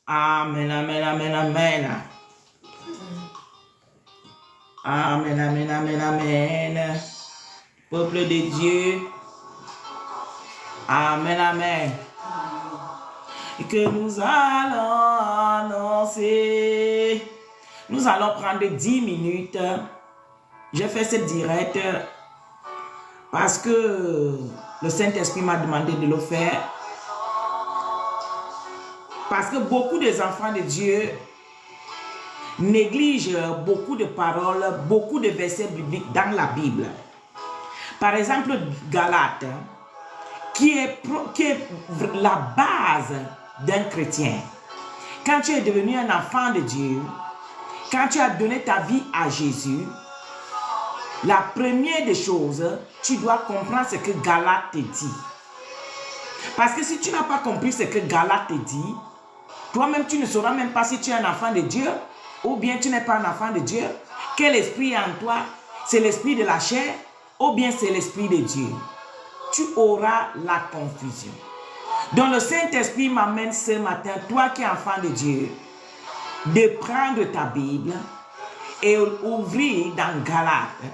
Amen, amen, amen, amen. Amen, amen, amen, amen. Peuple de Dieu. Amen, amen. Et que nous allons annoncer. Nous allons prendre 10 minutes. J'ai fait ce direct parce que le Saint-Esprit m'a demandé de le faire. Parce que beaucoup des enfants de Dieu négligent beaucoup de paroles, beaucoup de versets bibliques dans la Bible. Par exemple, Galates, qui est la base d'un chrétien. Quand tu es devenu un enfant de Dieu, quand tu as donné ta vie à Jésus, la première des choses, tu dois comprendre ce que Galates te dit. Parce que si tu n'as pas compris ce que Galates te dit, toi-même tu ne sauras même pas si tu es un enfant de Dieu ou bien tu n'es pas un enfant de Dieu. Quel esprit est en toi? C'est l'esprit de la chair ou bien c'est l'esprit de Dieu? Tu auras la confusion. Donc le Saint-Esprit m'amène ce matin, toi qui es enfant de Dieu, de prendre ta Bible et ouvrir dans Galates.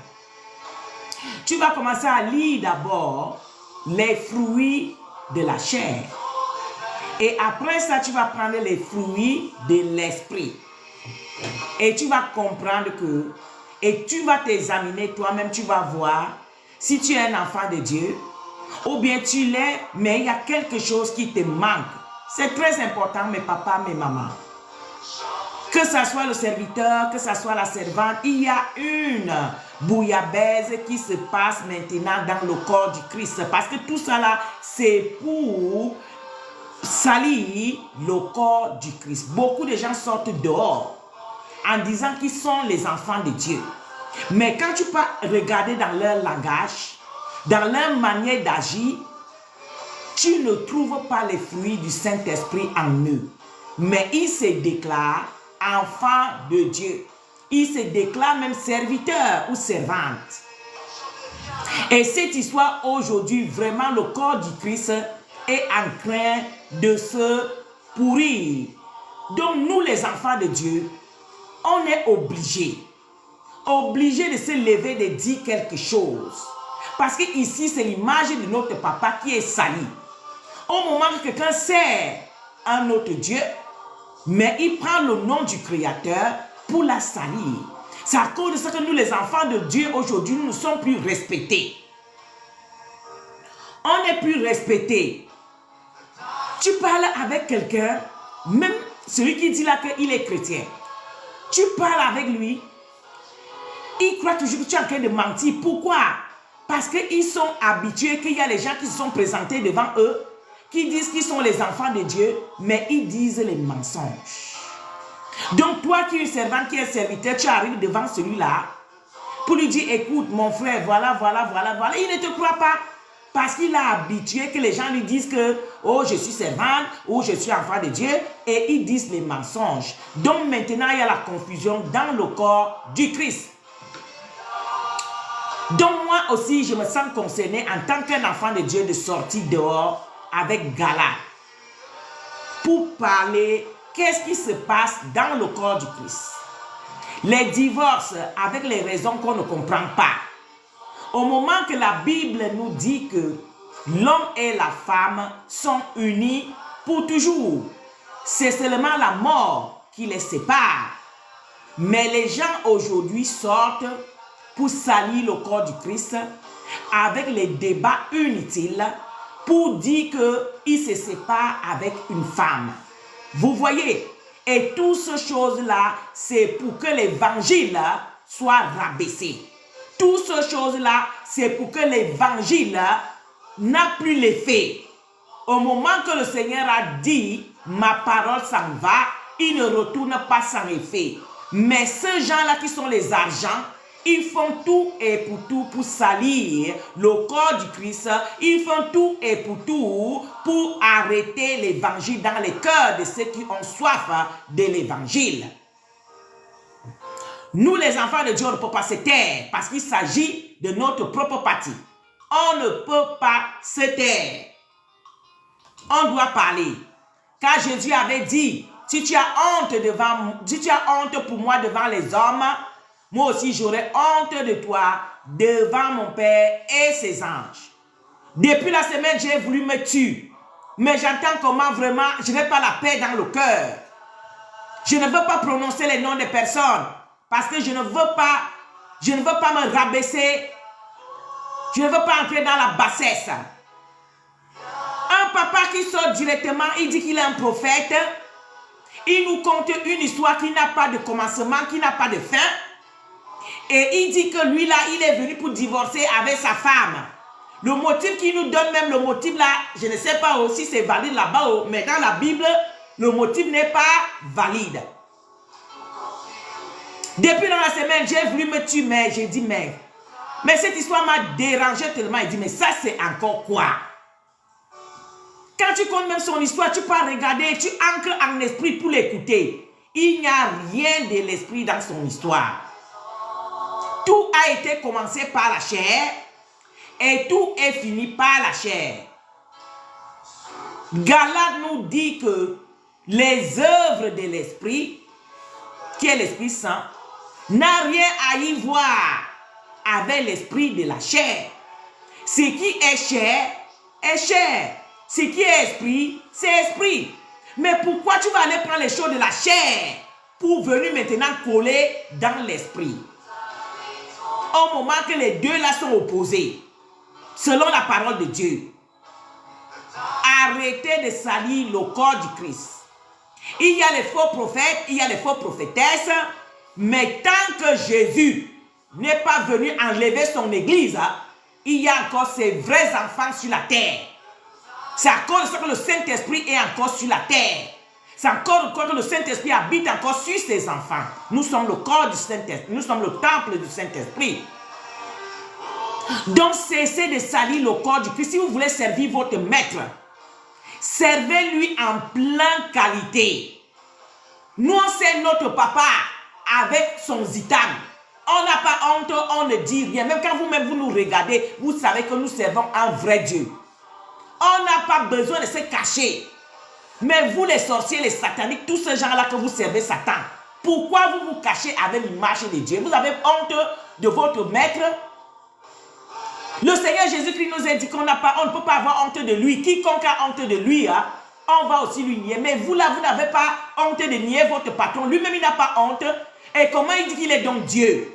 Tu vas commencer à lire d'abord les fruits de la chair. Et après ça, tu vas prendre les fruits de l'esprit. Et tu vas comprendre que, et tu vas t'examiner toi-même, tu vas voir si tu es un enfant de Dieu, ou bien tu l'es, mais il y a quelque chose qui te manque. C'est très important, mes papas, mes mamans. Que ce soit le serviteur, que ce soit la servante, il y a une bouillabaisse qui se passe maintenant dans le corps du Christ. Parce que tout ça là, c'est pour salir le corps du Christ. Beaucoup de gens sortent dehors en disant qu'ils sont les enfants de Dieu. Mais quand tu peux regarder dans leur langage, dans leur manière d'agir, tu ne trouves pas les fruits du Saint-Esprit en eux. Mais ils se déclarent enfants de Dieu. Ils se déclarent même serviteurs ou servantes. Et cette histoire aujourd'hui, vraiment le corps du Christ est en train de se pourrir. Donc nous les enfants de Dieu, on est obligés de se lever, de dire quelque chose. Parce que ici c'est l'image de notre papa qui est sali. Au moment que quelqu'un sert un autre Dieu, mais il prend le nom du Créateur pour la salir. C'est à cause de ça que nous les enfants de Dieu aujourd'hui, nous ne sommes plus respectés. On n'est plus respectés. Tu parles avec quelqu'un, même celui qui dit là qu'il est chrétien. Tu parles avec lui, il croit toujours que tu es en train de mentir. Pourquoi? Parce qu'ils sont habitués qu'il y a les gens qui se sont présentés devant eux, qui disent qu'ils sont les enfants de Dieu, mais ils disent les mensonges. Donc toi qui es servant, qui es serviteur, tu arrives devant celui-là pour lui dire, écoute mon frère, voilà. Il ne te croit pas. Parce qu'il a habitué que les gens lui disent que oh, je suis servante ou je suis enfant de Dieu et ils disent les mensonges. Donc maintenant, il y a la confusion dans le corps du Christ. Donc moi aussi, je me sens concerné en tant qu'un enfant de Dieu de sortir dehors avec Galates pour parler qu'est-ce qui se passe dans le corps du Christ. Les divorces avec les raisons qu'on ne comprend pas. Au moment que la Bible nous dit que l'homme et la femme sont unis pour toujours, c'est seulement la mort qui les sépare. Mais les gens aujourd'hui sortent pour salir le corps du Christ avec les débats inutiles pour dire qu'ils se séparent avec une femme. Vous voyez? Et toutes ces choses-là, c'est pour que l'évangile soit rabaissé. Toutes ces choses-là, c'est pour que l'évangile n'a plus l'effet. Au moment que le Seigneur a dit, ma parole s'en va, il ne retourne pas sans effet. Mais ces gens-là qui sont les argents, ils font tout et pour tout pour salir le corps du Christ. Ils font tout et pour tout pour arrêter l'évangile dans les cœurs de ceux qui ont soif de l'évangile. Nous, les enfants de Dieu, on ne peut pas se taire parce qu'il s'agit de notre propre parti. On ne peut pas se taire. On doit parler. Car Jésus avait dit, Si tu as honte pour moi devant les hommes, moi aussi j'aurai honte de toi devant mon Père et ses anges. Depuis la semaine, j'ai voulu me tuer. Mais j'entends comment vraiment je n'ai pas la paix dans le cœur. Je ne veux pas prononcer les noms des personnes parce que je ne veux pas me rabaisser. Je ne veux pas entrer dans la bassesse. Un papa qui sort directement, il dit qu'il est un prophète. Il nous conte une histoire qui n'a pas de commencement, qui n'a pas de fin. Et il dit que lui là, il est venu pour divorcer avec sa femme. Le motif qu'il nous donne, même le motif là, je ne sais pas si c'est valide là-bas, mais dans la Bible, le motif n'est pas valide. Depuis dans la semaine, j'ai voulu me tuer, mais j'ai dit, mais cette histoire m'a dérangé tellement. Il dit, mais ça c'est encore quoi? Quand tu comptes même son histoire, tu peux regarder, tu ancres en esprit pour l'écouter. Il n'y a rien de l'esprit dans son histoire. Tout a été commencé par la chair et tout est fini par la chair. Galates nous dit que les œuvres de l'esprit, qui est l'Esprit Saint, n'a rien à y voir avec l'esprit de la chair. Ce qui est chair est chair. Ce qui est esprit, c'est esprit. Mais pourquoi tu vas aller prendre les choses de la chair pour venir maintenant coller dans l'esprit? Au moment que les deux là sont opposés, selon la parole de Dieu, arrêtez de salir le corps du Christ. Il y a les faux prophètes, il y a les faux prophétesses, mais tant que Jésus n'est pas venu enlever son église, il y a encore ses vrais enfants sur la terre. C'est à cause de ça que le Saint-Esprit est encore sur la terre. C'est encore que le Saint-Esprit habite encore sur ses enfants. Nous sommes le corps du Saint-Esprit. Nous sommes le temple du Saint-Esprit. Donc cessez de salir le corps du Christ. Si vous voulez servir votre maître, servez-lui en pleine qualité. Nous, c'est notre papa avec son zitam. On n'a pas honte, on ne dit rien. Même quand vous-même vous nous regardez, vous savez que nous servons un vrai Dieu. On n'a pas besoin de se cacher. Mais vous les sorciers, les sataniques, tous ces gens-là que vous servez Satan, pourquoi vous vous cachez avec l'image de Dieu? Vous avez honte de votre maître? Le Seigneur Jésus-Christ nous a dit qu'on ne peut pas avoir honte de lui. Quiconque a honte de lui, on va aussi lui nier. Mais vous là, vous n'avez pas honte de nier votre patron. Lui-même, il n'a pas honte. Et comment il dit qu'il est donc Dieu?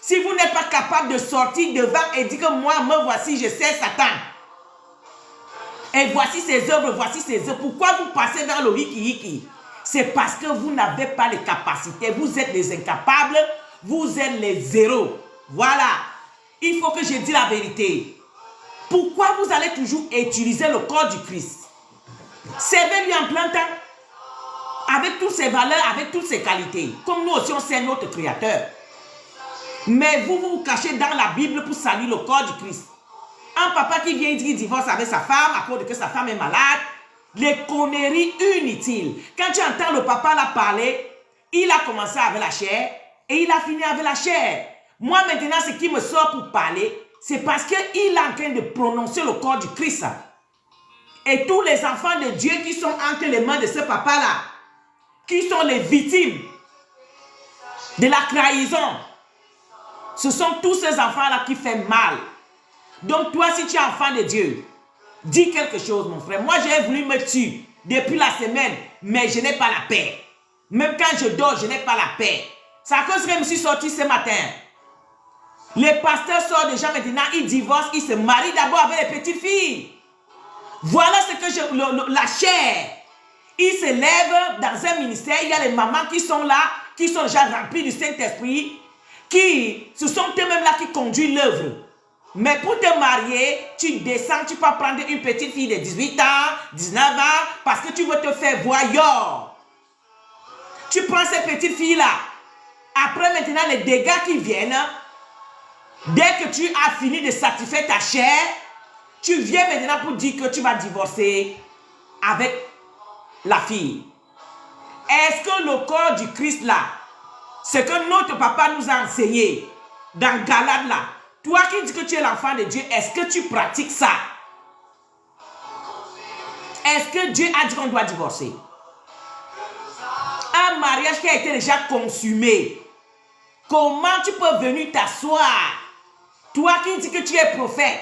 Si vous n'êtes pas capable de sortir devant et dire que moi, me voici, je sais Satan. Et voici ses œuvres, voici ses œuvres. Pourquoi vous passez dans le hiki-hiki? C'est parce que vous n'avez pas les capacités. Vous êtes les incapables. Vous êtes les zéros. Voilà. Il faut que je dise la vérité. Pourquoi vous allez toujours utiliser le corps du Christ? Servez-lui en plein temps. Avec toutes ses valeurs, avec toutes ses qualités. Comme nous aussi, on sert notre Créateur. Mais vous vous cachez dans la Bible pour salir le corps du Christ. Un papa qui vient dire qu'il divorce avec sa femme à cause de que sa femme est malade. Les conneries inutiles. Quand tu entends le papa là parler, il a commencé avec la chair et il a fini avec la chair. Moi maintenant, ce qui me sort pour parler, c'est parce qu'il est en train de prononcer le corps du Christ. Et tous les enfants de Dieu qui sont entre les mains de ce papa-là, qui sont les victimes de la trahison, ce sont tous ces enfants-là qui font mal. Donc toi, si tu es enfant de Dieu, dis quelque chose, mon frère. Moi, j'ai voulu me tuer depuis la semaine, mais je n'ai pas la paix. Même quand je dors, je n'ai pas la paix. C'est à cause que je me suis sorti ce matin. Les pasteurs sortent déjà maintenant, ils divorcent, ils se marient d'abord avec les petites filles. Voilà ce que la chair. Ils se lèvent dans un ministère, il y a les mamans qui sont là, qui sont déjà remplies du Saint-Esprit, ce sont eux-mêmes là qui conduisent l'œuvre. Mais pour te marier, tu descends, tu peux prendre une petite fille de 18 ans, 19 ans, parce que tu veux te faire voyeur. Tu prends ces petites filles-là. Après maintenant, les dégâts qui viennent, dès que tu as fini de satisfaire ta chair, tu viens maintenant pour dire que tu vas divorcer avec la fille. Est-ce que le corps du Christ là, ce que notre papa nous a enseigné dans Galates là, toi qui dis que tu es l'enfant de Dieu, est-ce que tu pratiques ça? Est-ce que Dieu a dit qu'on doit divorcer? mariage qui a été déjà consumé, comment tu peux venir t'asseoir? Toi qui dis que tu es prophète,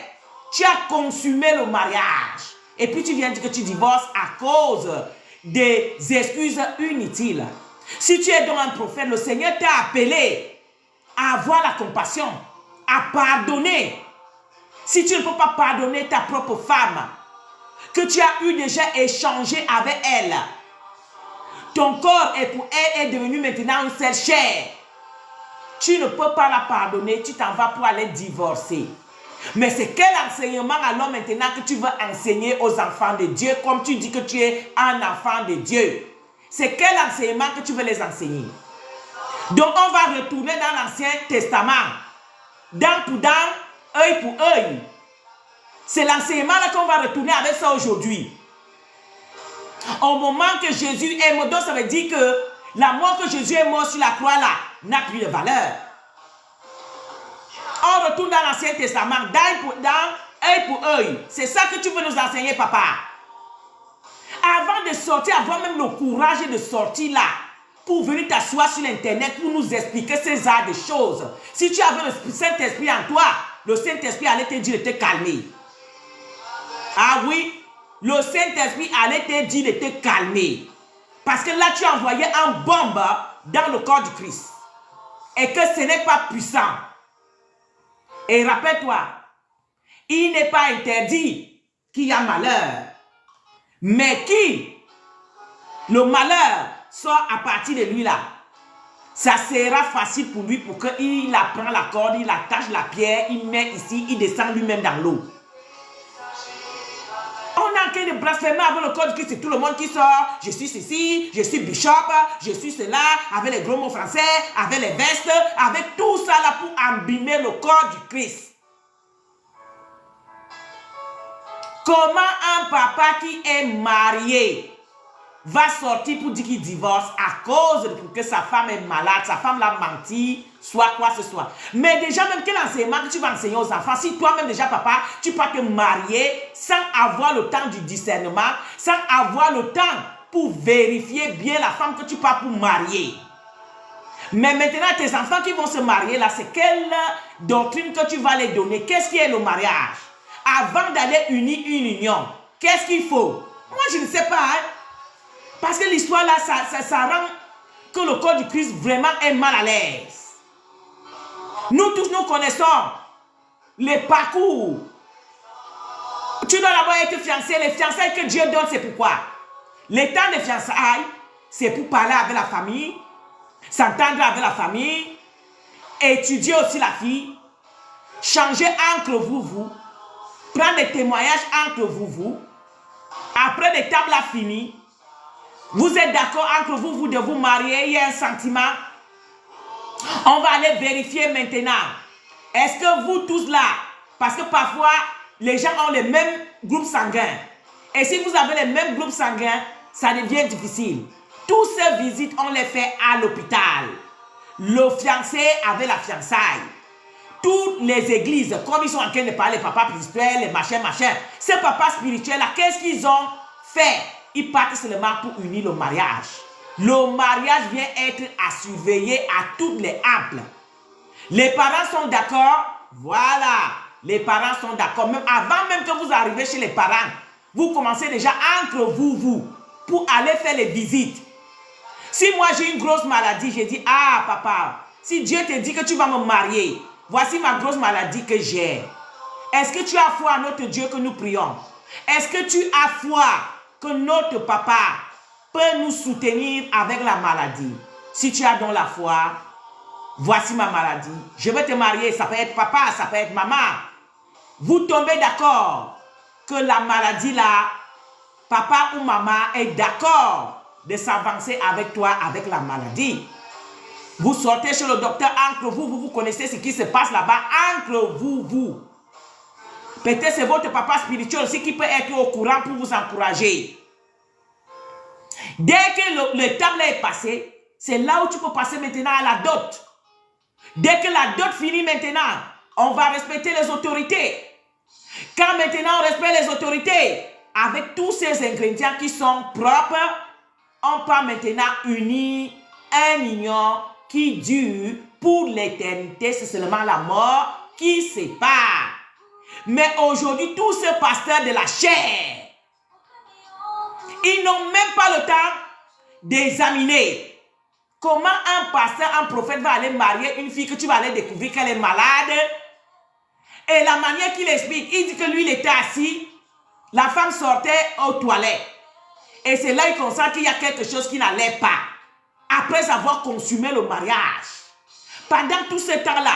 tu as consumé le mariage. Et puis tu viens dire que tu divorces à cause des excuses inutiles. Si tu es donc un prophète, le Seigneur t'a appelé à avoir la compassion, à pardonner. Si tu ne peux pas pardonner ta propre femme, que tu as eu déjà échangé avec elle, ton corps est pour elle est devenu maintenant une seule chair. Tu ne peux pas la pardonner, tu t'en vas pour aller divorcer. Mais c'est quel enseignement alors maintenant que tu veux enseigner aux enfants de Dieu, comme tu dis que tu es un enfant de Dieu? C'est quel enseignement que tu veux les enseigner? Donc on va retourner dans l'Ancien Testament, dent pour dent, œil pour œil. C'est l'enseignement là qu'on va retourner avec ça aujourd'hui. Au moment que Jésus est mort, donc ça veut dire que la mort que Jésus est mort sur la croix là n'a plus de valeur. On retourne dans l'Ancien Testament, dent pour dent, œil pour œil. C'est ça que tu veux nous enseigner, papa. Avant de sortir, avoir même le courage de sortir là, pour venir t'asseoir sur l'internet, pour nous expliquer ces genres de choses. Si tu avais le Saint-Esprit en toi, le Saint-Esprit allait te dire de te calmer. Ah oui, le Saint-Esprit allait te dire de te calmer. Parce que là, tu as envoyé un bombe dans le corps du Christ. Et que ce n'est pas puissant. Et rappelle-toi, il n'est pas interdit qu'il y a malheur. Mais qui, le malheur sort à partir de lui là, ça sera facile pour lui pour qu'il prend la corde, il attache la pierre, il met ici, il descend lui-même dans l'eau. On a en train de blasphémer avec le corps du Christ, c'est tout le monde qui sort. Je suis ceci, je suis bishop, je suis cela, avec les gros mots français, avec les vestes, avec tout ça là pour abîmer le corps du Christ. Comment un papa qui est marié va sortir pour dire qu'il divorce à cause de que sa femme est malade, sa femme l'a menti, soit quoi que ce soit. Mais déjà, même quel enseignement que tu vas enseigner aux enfants, si toi-même déjà, papa, tu peux te marier sans avoir le temps du discernement, sans avoir le temps pour vérifier bien la femme que tu pars pour marier. Mais maintenant, tes enfants qui vont se marier, là, c'est quelle doctrine que tu vas les donner? Qu'est-ce qui est le mariage? Avant d'aller unir une union, qu'est-ce qu'il faut? Moi, je ne sais pas, hein? Parce que l'histoire là, ça rend que le corps du Christ vraiment est mal à l'aise. Nous tous, nous connaissons les parcours. Tu dois d'abord être fiancé. Les fiançailles que Dieu donne, c'est pourquoi? Les temps de fiançailles, c'est pour parler avec la famille, s'entendre avec la famille, étudier aussi la fille, changer entre vous, prendre des témoignages entre vous. Après les tables à fini, vous êtes d'accord entre vous de vous marier, il y a un sentiment. On va aller vérifier maintenant. Est-ce que vous tous là, parce que parfois, les gens ont les mêmes groupes sanguins. Et si vous avez les mêmes groupes sanguins, ça devient difficile. Toutes ces visites, on les fait à l'hôpital. Le fiancé avec la fiançaille. Toutes les églises, comme ils sont en train de parler, papas spirituels, les machins. Ces papas spirituels là, qu'est-ce qu'ils ont fait? Ils partent seulement pour unir le mariage. Le mariage vient être à surveiller à toutes les amples. Les parents sont d'accord? Voilà. Les parents sont d'accord. Même avant même que vous arrivez chez les parents, vous commencez déjà entre vous, pour aller faire les visites. Si moi j'ai une grosse maladie, je dis, ah papa, si Dieu te dit que tu vas me marier, voici ma grosse maladie que j'ai. Est-ce que tu as foi à notre Dieu que nous prions? Est-ce que tu as foi que notre papa peut nous soutenir avec la maladie? Si tu as donc la foi, voici ma maladie. Je veux te marier, ça peut être papa, ça peut être maman. Vous tombez d'accord que la maladie là, papa ou maman est d'accord de s'avancer avec toi avec la maladie. Vous sortez chez le docteur entre vous connaissez ce qui se passe là-bas entre vous. Peut-être c'est votre papa spirituel aussi qui peut être au courant pour vous encourager. Dès que le table est passé, c'est là où tu peux passer maintenant à la dot. Dès que la dot finit maintenant, on va respecter les autorités. Quand maintenant on respecte les autorités, avec tous ces ingrédients qui sont propres, on peut maintenant unir un union qui dure pour l'éternité, c'est seulement la mort qui sépare. Mais aujourd'hui, tous ces pasteurs de la chair, ils n'ont même pas le temps d'examiner comment un pasteur, un prophète va aller marier une fille que tu vas aller découvrir qu'elle est malade. Et la manière qu'il explique, il dit que lui, il était assis, la femme sortait aux toilettes. Et c'est là qu'il constate qu'il y a quelque chose qui n'allait pas. Après avoir consumé le mariage. Pendant tout ce temps-là,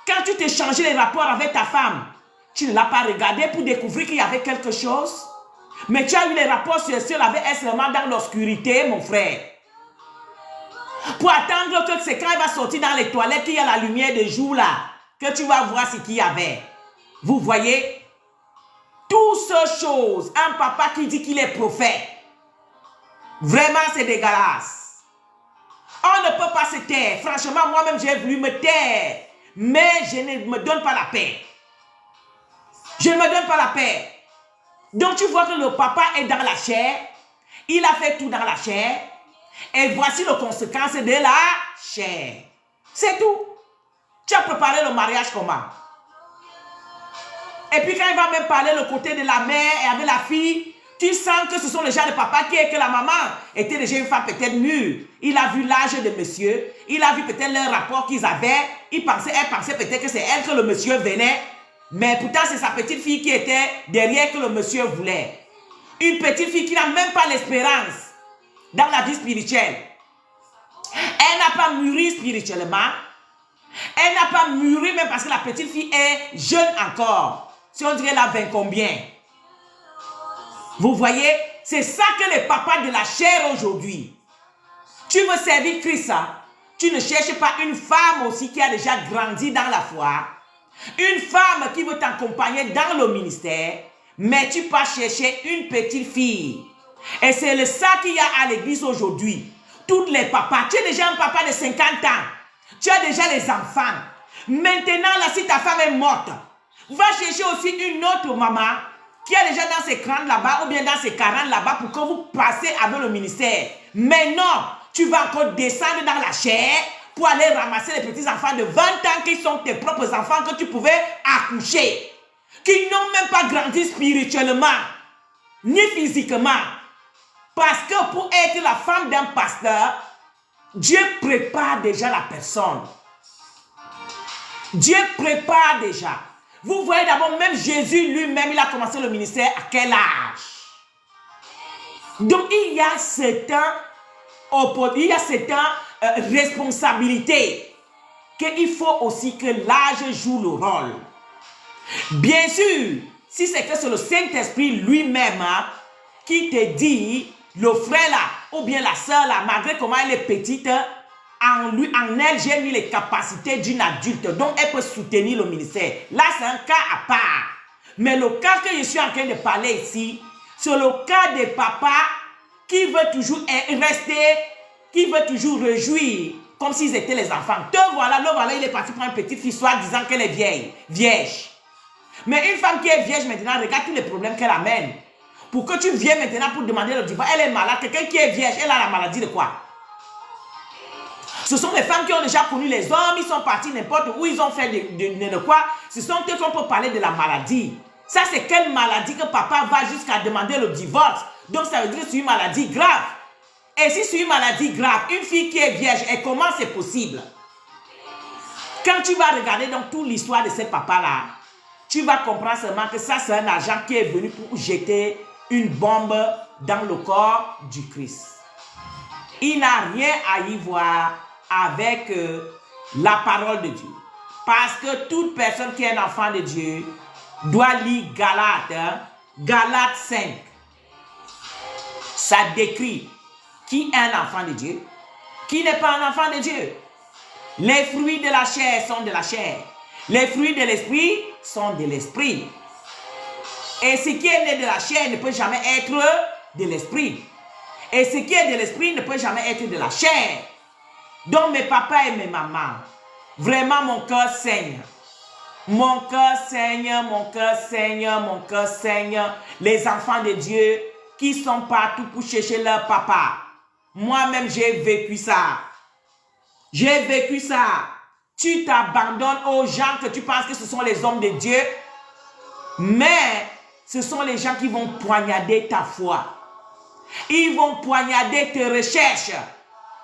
quand tu t'es changé les rapports avec ta femme, tu ne l'as pas regardé pour découvrir qu'il y avait quelque chose. Mais tu as eu les rapports sexuels avec elle seulement dans l'obscurité, mon frère. Pour attendre que c'est quand elle va sortir dans les toilettes qu'il y a la lumière de jour là, que tu vas voir ce qu'il y avait. Vous voyez? Toutes ces choses, un papa qui dit qu'il est prophète, vraiment c'est dégueulasse. On ne peut pas se taire. Franchement, moi-même j'ai voulu me taire, mais je ne me donne pas la paix. Je ne me donne pas la paix. Donc tu vois que le papa est dans la chair, il a fait tout dans la chair, et voici les conséquences de la chair. C'est tout. Tu as préparé le mariage comment? Et puis quand il va même parler le côté de la mère et avec la fille, tu sens que ce sont les gens de papa qui est que la maman était déjà une femme peut-être mûre. Il a vu l'âge de monsieur, il a vu peut-être le rapport qu'ils avaient, elle pensait peut-être que c'est elle que le monsieur venait. Mais pourtant, c'est sa petite fille qui était derrière que le monsieur voulait. Une petite fille qui n'a même pas l'espérance dans la vie spirituelle. Elle n'a pas mûri spirituellement. Elle n'a pas mûri même parce que la petite fille est jeune encore. Si on dirait la 20 combien. Vous voyez, c'est ça que les papas de la chair aujourd'hui. Tu veux servir Christ, tu ne cherches pas une femme aussi qui a déjà grandi dans la foi. Une femme qui veut t'accompagner dans le ministère, mais tu vas chercher une petite fille. Et c'est ça qu'il y a à l'église aujourd'hui. Tous les papas, tu es déjà un papa de 50 ans. Tu as déjà les enfants. Maintenant, là, si ta femme est morte, va chercher aussi une autre maman qui est déjà dans ses 30 là-bas ou bien dans ses 40 là-bas pour que vous passiez avec le ministère. Mais non, tu vas encore descendre dans la chair pour aller ramasser les petits-enfants de 20 ans qui sont tes propres enfants que tu pouvais accoucher, qui n'ont même pas grandi spirituellement, ni physiquement. Parce que pour être la femme d'un pasteur, Dieu prépare déjà la personne. Dieu prépare déjà. Vous voyez d'abord, même Jésus lui-même, il a commencé le ministère à quel âge? Donc il y a certaines responsabilités qu'il faut aussi que l'âge joue le rôle. Bien sûr, si c'est que c'est le Saint-Esprit lui-même qui te dit, le frère là, ou bien la soeur là, malgré comment elle est petite, en elle, j'ai mis les capacités d'une adulte, donc elle peut soutenir le ministère. Là, c'est un cas à part. Mais le cas que je suis en train de parler ici, c'est le cas des papas qui veulent toujours rester, qui veulent toujours réjouir, comme s'ils étaient les enfants. Le voilà, il est parti pour une petite fille, soit disant qu'elle est vierge. Mais une femme qui est vierge maintenant, regarde tous les problèmes qu'elle amène. Pour que tu viennes maintenant pour demander le divorce, elle est malade. Quelqu'un qui est vierge, elle a la maladie de quoi? Ce sont les femmes qui ont déjà connu les hommes, ils sont partis n'importe où, ils ont fait de quoi. Ce sont eux qu'on peut parler de la maladie. Ça, c'est quelle maladie que papa va jusqu'à demander le divorce? Donc, ça veut dire que c'est une maladie grave. Et si c'est une maladie grave, une fille qui est vierge, et comment c'est possible? Quand tu vas regarder donc toute l'histoire de ce papa-là, tu vas comprendre seulement que ça, c'est un agent qui est venu pour jeter une bombe dans le corps du Christ. Il n'a rien à y voir avec la parole de Dieu. Parce que toute personne qui est un enfant de Dieu doit lire Galates 5. Ça décrit qui est un enfant de Dieu, qui n'est pas un enfant de Dieu. Les fruits de la chair sont de la chair. Les fruits de l'esprit sont de l'esprit. Et ce qui est né de la chair ne peut jamais être de l'esprit. Et ce qui est de l'esprit ne peut jamais être de la chair. Donc mes papas et mes mamans, vraiment mon cœur saigne. Mon cœur saigne, mon cœur saigne, mon cœur saigne. Les enfants de Dieu qui sont partout pour chercher leur papa. Moi-même j'ai vécu ça. J'ai vécu ça. Tu t'abandonnes aux gens que tu penses que ce sont les hommes de Dieu, mais ce sont les gens qui vont poignarder ta foi. Ils vont poignarder tes recherches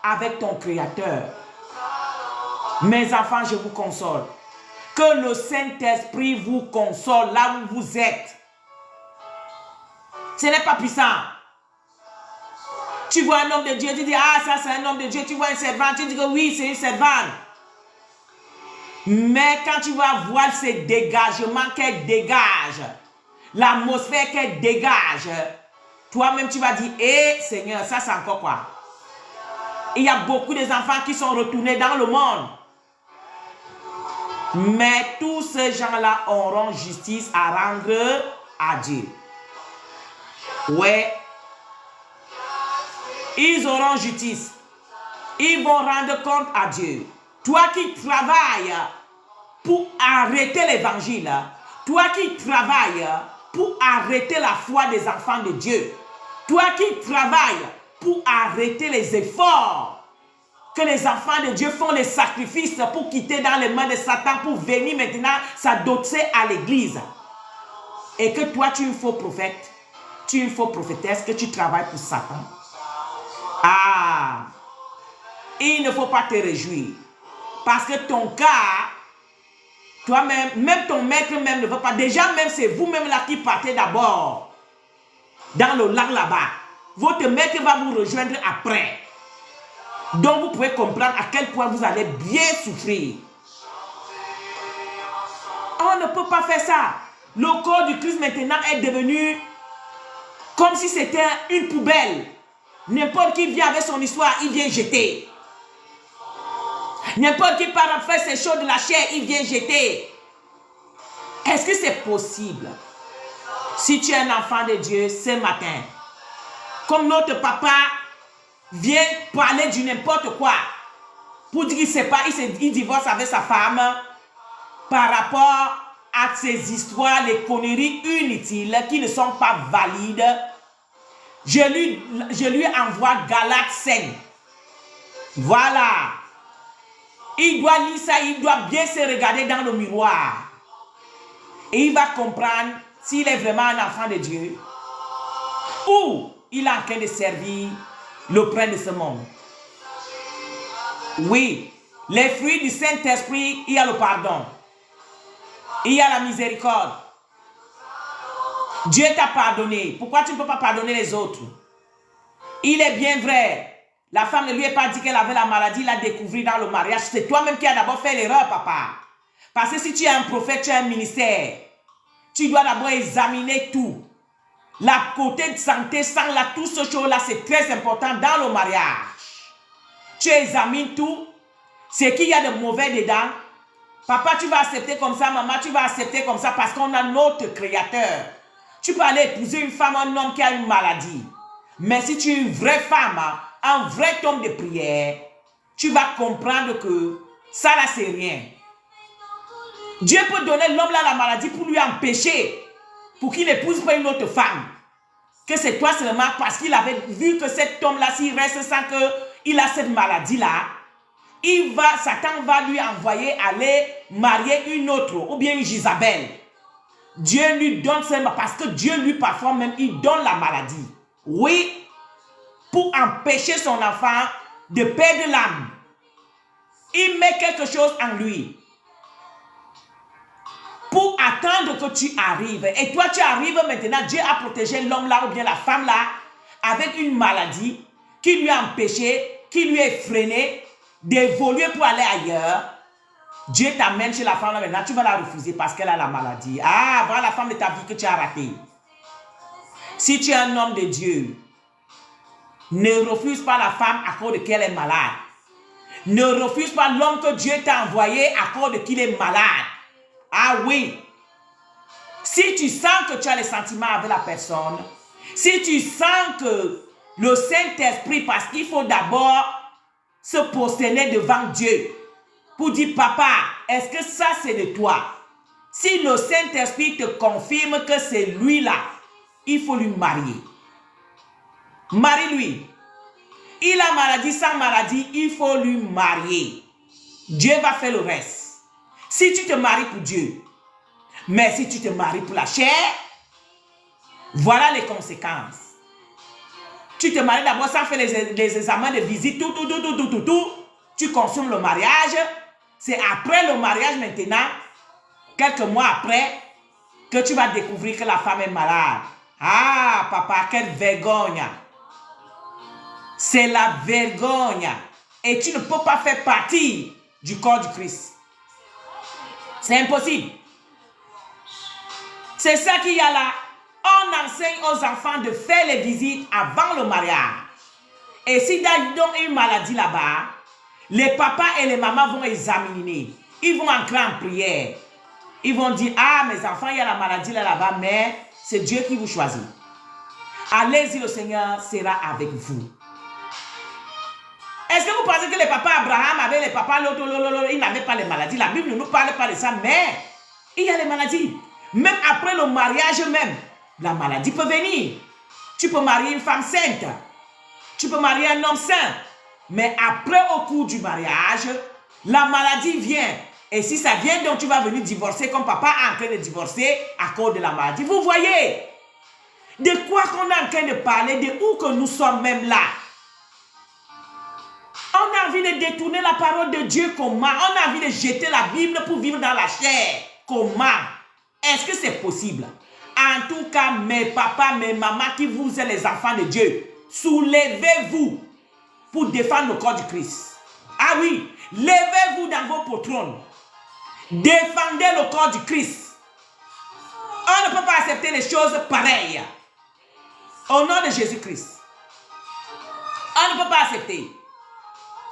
avec ton Créateur. Mes enfants, je vous console. Que le Saint-Esprit vous console là où vous êtes. Ce n'est pas puissant. Tu vois un homme de Dieu, tu dis, ah, ça c'est un homme de Dieu. Tu vois une servante, tu dis que oui, c'est une servante. Mais quand tu vas voir ces dégagements qu'elle dégage, l'atmosphère qu'elle dégage, toi-même tu vas dire, hé Seigneur, ça c'est encore quoi? Il y a beaucoup d'enfants qui sont retournés dans le monde. Mais tous ces gens-là auront justice à rendre à Dieu. Ouais. Ils auront justice. Ils vont rendre compte à Dieu. Toi qui travailles pour arrêter l'évangile, toi qui travailles pour arrêter la foi des enfants de Dieu, toi qui travailles pour arrêter les efforts que les enfants de Dieu font, les sacrifices pour quitter dans les mains de Satan, pour venir maintenant s'adosser à l'église, et que toi tu es un faux prophète, tu es une fausse prophétesse, que tu travailles pour Satan. Ah, il ne faut pas te réjouir. Parce que ton cas, toi-même, même ton maître même ne veut pas. Déjà même c'est vous-même là qui partez d'abord dans le lac là-bas. Votre maître va vous rejoindre après. Donc vous pouvez comprendre à quel point vous allez bien souffrir. On ne peut pas faire ça. Le corps du Christ maintenant est devenu comme si c'était une poubelle. N'importe qui vient avec son histoire, il vient jeter. N'importe qui part faire ses choses de la chair, il vient jeter. Est-ce que c'est possible? Si tu es un enfant de Dieu ce matin, comme notre papa vient parler du n'importe quoi, pour dire qu'il ne sait pas, il divorce avec sa femme par rapport à ces histoires, les conneries inutiles qui ne sont pas valides, je lui envoie Galates 5. Voilà. Il doit lire ça, il doit bien se regarder dans le miroir. Et il va comprendre s'il est vraiment un enfant de Dieu ou il est en train de servir le prince de ce monde. Oui, les fruits du Saint-Esprit, il y a le pardon. Il y a la miséricorde. Dieu t'a pardonné. Pourquoi tu ne peux pas pardonner les autres? Il est bien vrai. La femme ne lui a pas dit qu'elle avait la maladie, il l'a découvert dans le mariage. C'est toi-même qui as d'abord fait l'erreur, papa. Parce que si tu es un prophète, tu as un ministère. Tu dois d'abord examiner tout. La côté de santé, sang, là, tout ce chose-là, c'est très important dans le mariage. Tu examines tout. Ce qu'il y a de mauvais dedans. Papa, tu vas accepter comme ça. Maman, tu vas accepter comme ça parce qu'on a notre créateur. Tu peux aller épouser une femme, un homme qui a une maladie. Mais si tu es une vraie femme, un vrai homme de prière, tu vas comprendre que ça là, c'est rien. Dieu peut donner l'homme là la maladie pour lui empêcher, pour qu'il n'épouse pas une autre femme. Que c'est toi seulement parce qu'il avait vu que cet homme là, s'il reste sans qu'il a cette maladie là, Satan va lui envoyer aller marier une autre, ou bien une Jézabel. Dieu lui donne seulement, parce que Dieu lui parfois même, il donne la maladie. Oui, pour empêcher son enfant de perdre l'âme. Il met quelque chose en lui. Pour attendre que tu arrives. Et toi, tu arrives maintenant, Dieu a protégé l'homme là, ou bien la femme là, avec une maladie qui lui a empêché, qui lui a freiné d'évoluer pour aller ailleurs. Dieu t'amène chez la femme là maintenant, tu vas la refuser parce qu'elle a la maladie. Ah, voilà la femme de ta vie que tu as ratée. Si tu es un homme de Dieu, ne refuse pas la femme à cause de qu'elle est malade. Ne refuse pas l'homme que Dieu t'a envoyé à cause de qu'il est malade. Ah oui. Si tu sens que tu as les sentiments avec la personne, si tu sens que le Saint-Esprit, parce qu'il faut d'abord se prosterner devant Dieu pour dire, papa, est-ce que ça c'est de toi? Si le Saint-Esprit te confirme que c'est lui là, il faut lui marier. Marie-lui. Il a maladie, sans maladie, il faut lui marier. Dieu va faire le reste. Si tu te maries pour Dieu, mais si tu te maries pour la chair, voilà les conséquences. Tu te maries d'abord sans faire les examens de visite, tout. Tu consommes le mariage. C'est après le mariage maintenant, quelques mois après, que tu vas découvrir que la femme est malade. Ah, papa, quelle vergogne. C'est la vergogne. Et tu ne peux pas faire partie du corps du Christ. C'est impossible. C'est ça qu'il y a là. On enseigne aux enfants de faire les visites avant le mariage. Et si ils ont une maladie là-bas, les papas et les mamans vont examiner. Ils vont entrer en prière. Ils vont dire, ah, mes enfants, il y a la maladie là-bas, mais c'est Dieu qui vous choisit. Allez-y, le Seigneur sera avec vous. Est-ce que vous pensez que les papas Abraham avaient les papas ils n'avaient pas les maladies? La Bible ne nous parle pas de ça, mais il y a les maladies. Même après le mariage même, la maladie peut venir. Tu peux marier une femme sainte. Tu peux marier un homme saint. Mais après, au cours du mariage, la maladie vient. Et si ça vient, donc tu vas venir divorcer comme papa est en train de divorcer à cause de la maladie. Vous voyez de quoi qu'on est en train de parler, de où que nous sommes même là. On a envie de détourner la parole de Dieu comment? On a envie de jeter la Bible pour vivre dans la chair. Comment? Est-ce que c'est possible? En tout cas, mes papas, mes mamans qui vous êtes les enfants de Dieu, soulevez-vous pour défendre le corps du Christ. Ah oui, levez-vous dans vos poltrons. Défendez le corps du Christ. On ne peut pas accepter les choses pareilles. Au nom de Jésus-Christ. On ne peut pas accepter.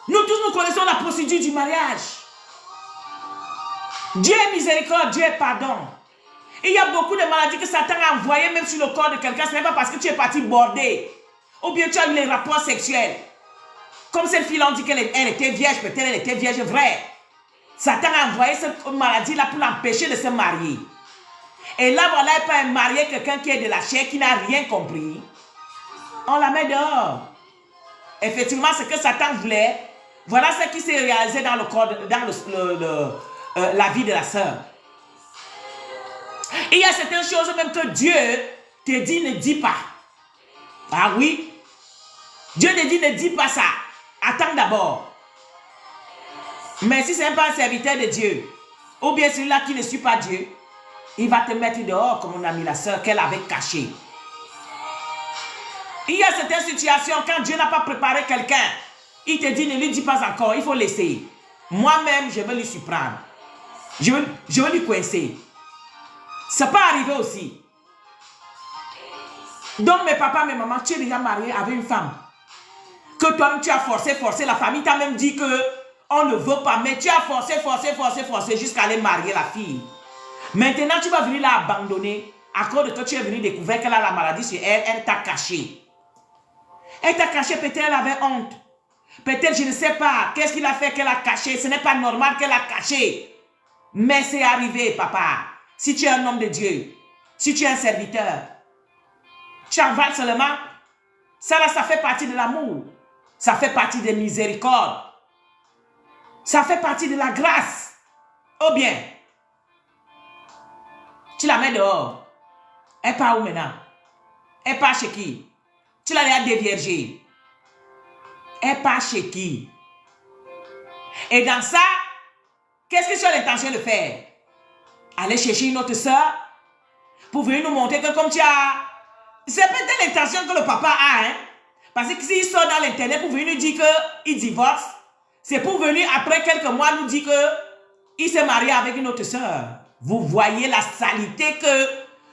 Nous tous, nous connaissons la procédure du mariage. Dieu est miséricorde, Dieu est pardon. Il y a beaucoup de maladies que Satan a envoyées même sur le corps de quelqu'un. Ce n'est pas parce que tu es parti border. Ou bien tu as eu les rapports sexuels. Comme cette fille, on dit qu'elle était vierge, peut-être elle était vierge vraie. Satan a envoyé cette maladie-là pour l'empêcher de se marier. Et là, voilà, elle peut marier quelqu'un qui est de la chair, qui n'a rien compris. On la met dehors. Effectivement, ce que Satan voulait, voilà ce qui s'est réalisé dans le corps, dans la vie de la sœur. Il y a certaines choses même que Dieu te dit ne dis pas. Ah oui. Dieu te dit ne dis pas ça. Attends d'abord. Mais si ce n'est pas un serviteur de Dieu, ou bien celui-là qui ne suit pas Dieu, il va te mettre dehors comme on a mis la sœur qu'elle avait cachée. Il y a certaines situations, quand Dieu n'a pas préparé quelqu'un, il te dit ne lui dis pas encore, il faut laisser. Moi-même, je vais lui surprendre. Je vais lui coincer. Ça peut arriver aussi. Donc mes papas, mes mamans, tu es déjà marié avec une femme. Que toi-même tu as forcé, la famille t'a même dit que on ne veut pas, mais tu as forcé jusqu'à aller marier la fille. Maintenant, tu vas venir la abandonner à cause de que tu es venu découvrir qu'elle a la maladie sur elle, elle t'a caché. Elle t'a caché, peut-être elle avait honte. Peut-être, je ne sais pas, qu'est-ce qu'il a fait qu'elle a caché. Ce n'est pas normal qu'elle a caché. Mais c'est arrivé, papa. Si tu es un homme de Dieu, si tu es un serviteur, tu en vas seulement. Ça là, ça fait partie de l'amour. Ça fait partie de miséricorde. Ça fait partie de la grâce. Oh bien, tu la mets dehors. Elle part où maintenant? Elle part chez qui? Tu l'as déjà déviergée. Elle part chez qui? Et dans ça, qu'est-ce que tu as l'intention de faire? Aller chercher une autre soeur pour venir nous montrer que comme tu as... C'est peut-être l'intention que le papa a, hein? Parce que s'il sort dans l'internet pour venir nous dire qu'il divorce, c'est pour venir après quelques mois nous dire qu'il s'est marié avec une autre soeur. Vous voyez la saleté que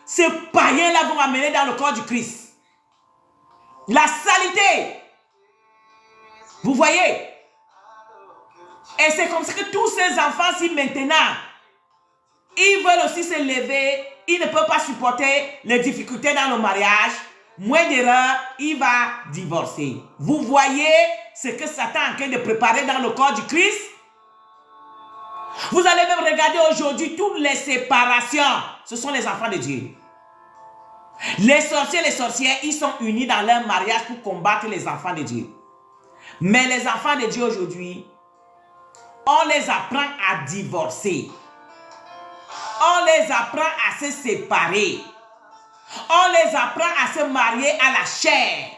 ces païens-là vont amener dans le corps du Christ. La saleté. Vous voyez? Et c'est comme ça que tous ces enfants, si maintenant, ils veulent aussi se lever, ils ne peuvent pas supporter les difficultés dans le mariage, moins d'erreur, il va divorcer. Vous voyez ce que Satan est en train de préparer dans le corps du Christ? Vous allez même regarder aujourd'hui toutes les séparations. Ce sont les enfants de Dieu. Les sorciers et les sorcières, ils sont unis dans leur mariage pour combattre les enfants de Dieu. Mais les enfants de Dieu aujourd'hui, on les apprend à divorcer. On les apprend à se séparer. On les apprend à se marier à la chair.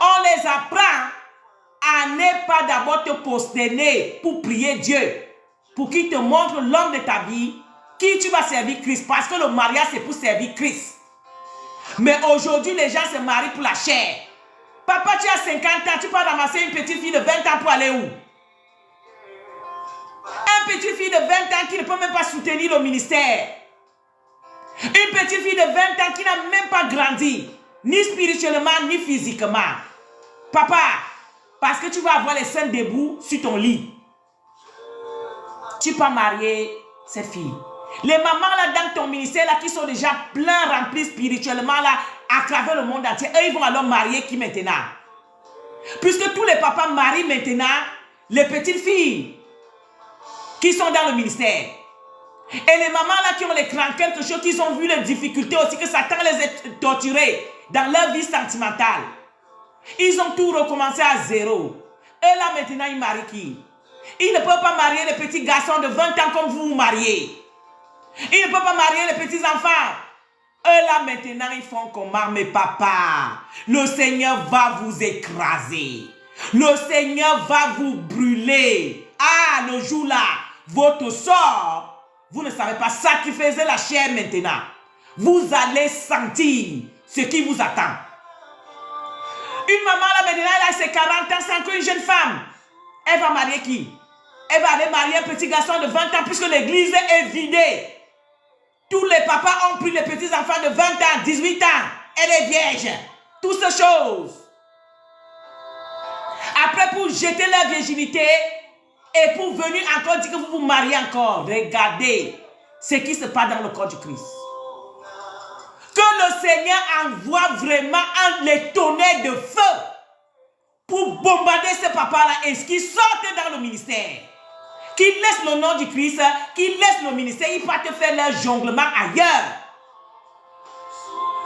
On les apprend à ne pas d'abord te prosterner pour prier Dieu, pour qu'il te montre l'homme de ta vie, qui tu vas servir Christ. Parce que le mariage, c'est pour servir Christ. Mais aujourd'hui, les gens se marient pour la chair. Papa, tu as 50 ans, tu peux ramasser une petite fille de 20 ans pour aller où? Une petite fille de 20 ans qui ne peut même pas soutenir le ministère. Une petite fille de 20 ans qui n'a même pas grandi, ni spirituellement, ni physiquement. Papa, parce que tu vas avoir les seins debout sur ton lit, tu peux marier cette fille. Les mamans là dans ton ministère là qui sont déjà plein remplis spirituellement là à travers le monde entier, eux ils vont alors marier qui maintenant? Puisque tous les papas marient maintenant les petites filles qui sont dans le ministère. Et les mamans là qui ont les craintes, quelque chose, qui ont vu les difficultés aussi, que Satan les a torturés dans leur vie sentimentale. Ils ont tout recommencé à zéro. Et là maintenant ils marient qui? Ils ne peuvent pas marier les petits garçons de 20 ans comme vous mariez. Ils ne peuvent pas marier les petits enfants. Eux là maintenant ils font comment? Mais papa, le Seigneur va vous écraser. Le Seigneur va vous brûler. Ah, le jour là, votre sort, vous ne savez pas sacrifier la chair maintenant. Vous allez sentir ce qui vous attend. Une maman là maintenant, elle a ses 40 ans sans qu'une jeune femme. Elle va marier qui? Elle va aller marier un petit garçon de 20 ans puisque l'église est vidée. Tous les papas ont pris les petits enfants de 20 ans, 18 ans. Elle est vierge. Toutes ces choses. Après, pour jeter leur virginité et pour venir encore dire que vous vous mariez encore. Regardez ce qui se passe dans le corps du Christ. Que le Seigneur envoie vraiment les tonnerres de feu pour bombarder ces papas-là et qu'ils sortent dans le ministère. Qu'ils laissent le nom du Christ, qu'ils laissent le ministère, ils partent faire leur jonglement ailleurs.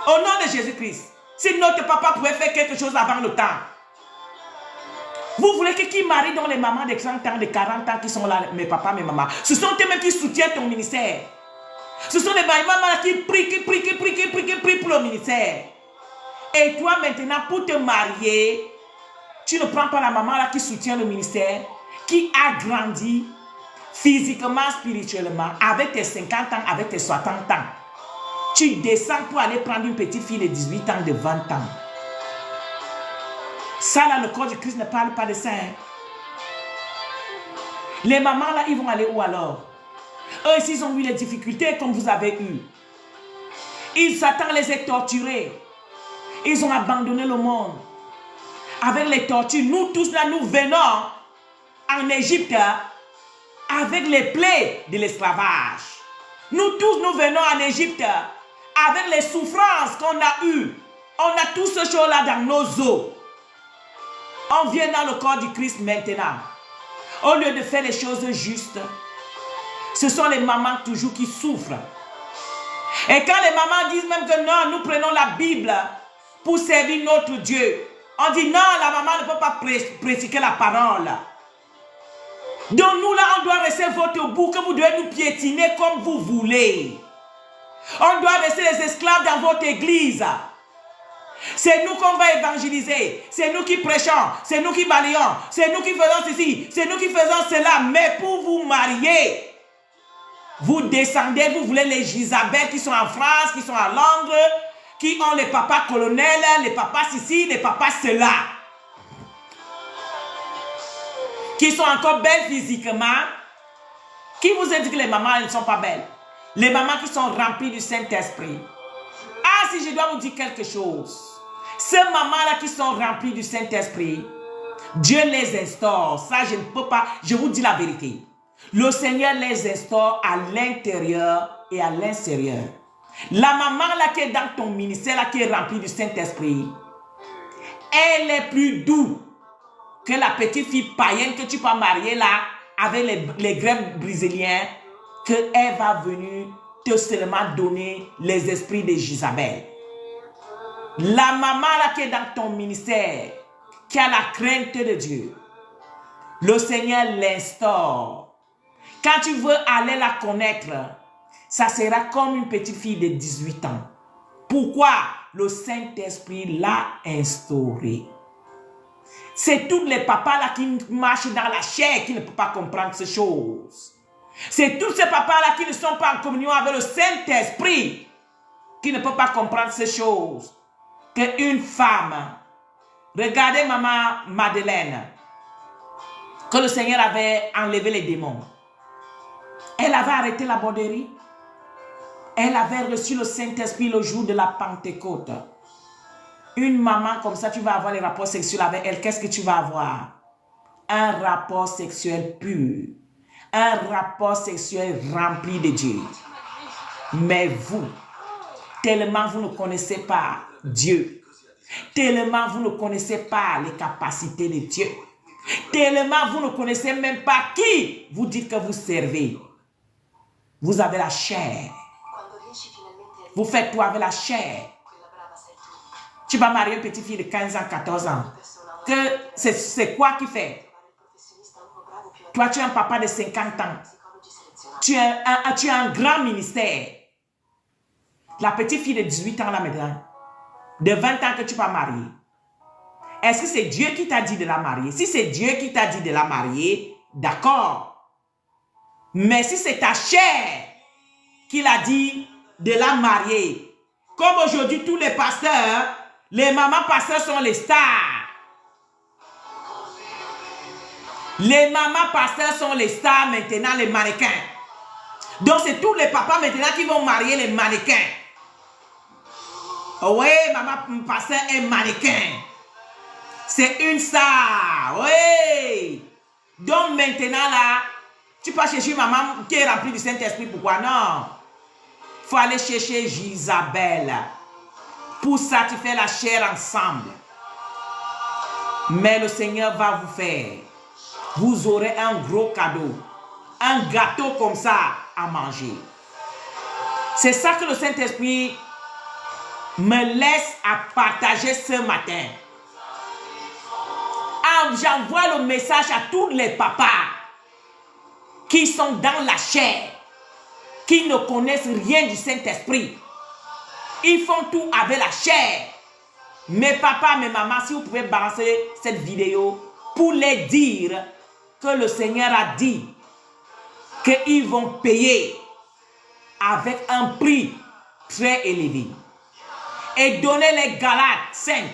Au nom de Jésus-Christ. Si notre papa pouvait faire quelque chose avant le temps. Vous voulez que qui marie dans les mamans de 30 ans, de 40 ans qui sont là, mes papas, mes mamans. Ce sont eux-mêmes qui soutiennent ton ministère. Ce sont les mamans qui prient pour le ministère. Et toi maintenant, pour te marier, tu ne prends pas la maman là qui soutient le ministère, qui a grandi physiquement, spirituellement, avec tes 50 ans, avec tes 60 ans. Tu descends pour aller prendre une petite fille de 18 ans, de 20 ans. Ça là, le corps du Christ ne parle pas de ça. Hein? Les mamans là, ils vont aller où alors? Eux ici, ils ont eu les difficultés comme vous avez eu. Ils Satan les a torturés. Ils ont abandonné le monde. Avec les tortures, nous tous là, nous venons en Égypte avec les plaies de l'esclavage. Nous tous, nous venons en Égypte avec les souffrances qu'on a eues. On a tout ce chose-là dans nos os. On vient dans le corps du Christ maintenant. Au lieu de faire les choses justes, ce sont les mamans toujours qui souffrent. Et quand les mamans disent même que non, nous prenons la Bible pour servir notre Dieu, on dit non, la maman ne peut pas pratiquer la parole. Donc nous là, on doit rester votre bout, que vous devez nous piétiner comme vous voulez. On doit rester les esclaves dans votre église. C'est nous qu'on va évangéliser. C'est nous qui prêchons. C'est nous qui balayons. C'est nous qui faisons ceci. C'est nous qui faisons cela. Mais pour vous marier, vous descendez, vous voulez les Isabelle qui sont en France, qui sont à Londres, qui ont les papas colonels, les papas ici, les papas cela. Qui sont encore belles physiquement. Qui vous a dit que les mamans elles ne sont pas belles? Les mamans qui sont remplies du Saint-Esprit. Ah, si je dois vous dire quelque chose. Ces mamans-là qui sont remplies du Saint-Esprit, Dieu les instaure. Ça, je ne peux pas, je vous dis la vérité. Le Seigneur les instaure à l'intérieur et à l'extérieur. La maman-là qui est dans ton ministère, là, qui est remplie du Saint-Esprit, elle est plus douce que la petite fille païenne que tu peux marier là, avec les grecs brésiliens, qu'elle va venir te seulement donner les esprits de Jézabel. La maman là qui est dans ton ministère, qui a la crainte de Dieu, le Seigneur l'instaure. Quand tu veux aller la connaître, ça sera comme une petite fille de 18 ans. Pourquoi? Le Saint-Esprit l'a instauré. C'est tous les papas là qui marchent dans la chair qui ne peuvent pas comprendre ces choses. C'est tous ces papas là qui ne sont pas en communion avec le Saint-Esprit qui ne peuvent pas comprendre ces choses. Qu'une femme, regardez maman Madeleine, que le Seigneur avait enlevé les démons. Elle avait arrêté la borderie. Elle avait reçu le Saint-Esprit le jour de la Pentecôte. Une maman comme ça, tu vas avoir les rapports sexuels avec elle. Qu'est-ce que tu vas avoir? Un rapport sexuel pur. Un rapport sexuel rempli de Dieu. Mais vous, tellement vous ne connaissez pas Dieu, tellement vous ne connaissez pas les capacités de Dieu, tellement vous ne connaissez même pas qui vous dites que vous servez. Vous avez la chair. Vous faites tout avec la chair. Tu vas marier une petite fille de 15 ans, 14 ans. C'est quoi qui fait? Toi, tu es un papa de 50 ans. Tu as un grand ministère. La petite fille de 18 ans là maintenant, de 20 ans que tu vas marier. Est-ce que c'est Dieu qui t'a dit de la marier? Si c'est Dieu qui t'a dit de la marier, d'accord. Mais si c'est ta chair qui l'a dit de la marier, comme aujourd'hui tous les pasteurs, les mamans pasteurs sont les stars. Les mamans pasteurs sont les stars maintenant, les mannequins. Donc c'est tous les papas maintenant qui vont marier les mannequins. Oui, maman pasteur est mannequin. C'est une star. Oui. Donc maintenant là, tu peux chercher une maman qui est remplie du Saint-Esprit. Pourquoi non? Il faut aller chercher Isabelle. Pour ça, tu fais la chair ensemble. Mais le Seigneur va vous faire. Vous aurez un gros cadeau. Un gâteau comme ça à manger. C'est ça que le Saint-Esprit me laisse à partager ce matin. J'envoie le message à tous les papas qui sont dans la chair, qui ne connaissent rien du Saint-Esprit. Ils font tout avec la chair. Mes papas, mes mamans, si vous pouvez balancer cette vidéo pour les dire que le Seigneur a dit qu'ils vont payer avec un prix très élevé. Et donner les Galates 5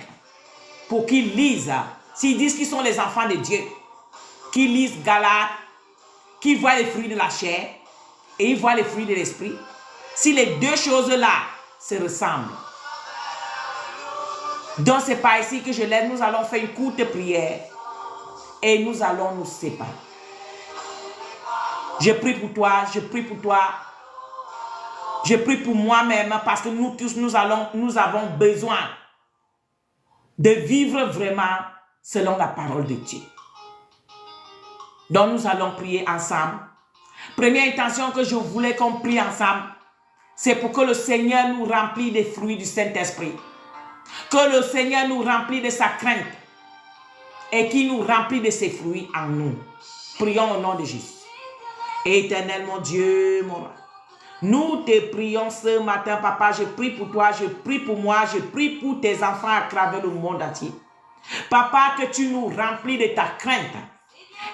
pour qu'ils lisent. S'ils disent qu'ils sont les enfants de Dieu, qu'ils lisent Galates, qu'ils voient les fruits de la chair et ils voient les fruits de l'esprit. Si les deux choses-là se ressemblent. Donc c'est par ici que je l'aide. Nous allons faire une courte prière et nous allons nous séparer. Je prie pour toi, je prie pour toi. Je prie pour moi-même parce que nous tous, nous avons besoin de vivre vraiment selon la parole de Dieu. Donc nous allons prier ensemble. Première intention que je voulais qu'on prie ensemble, c'est pour que le Seigneur nous remplisse des fruits du Saint-Esprit. Que le Seigneur nous remplisse de sa crainte et qu'il nous remplisse de ses fruits en nous. Prions au nom de Jésus. Éternel mon Dieu, mon roi. Nous te prions ce matin, papa. Je prie pour toi, je prie pour moi, je prie pour tes enfants à travers le monde entier. Papa, que tu nous remplis de ta crainte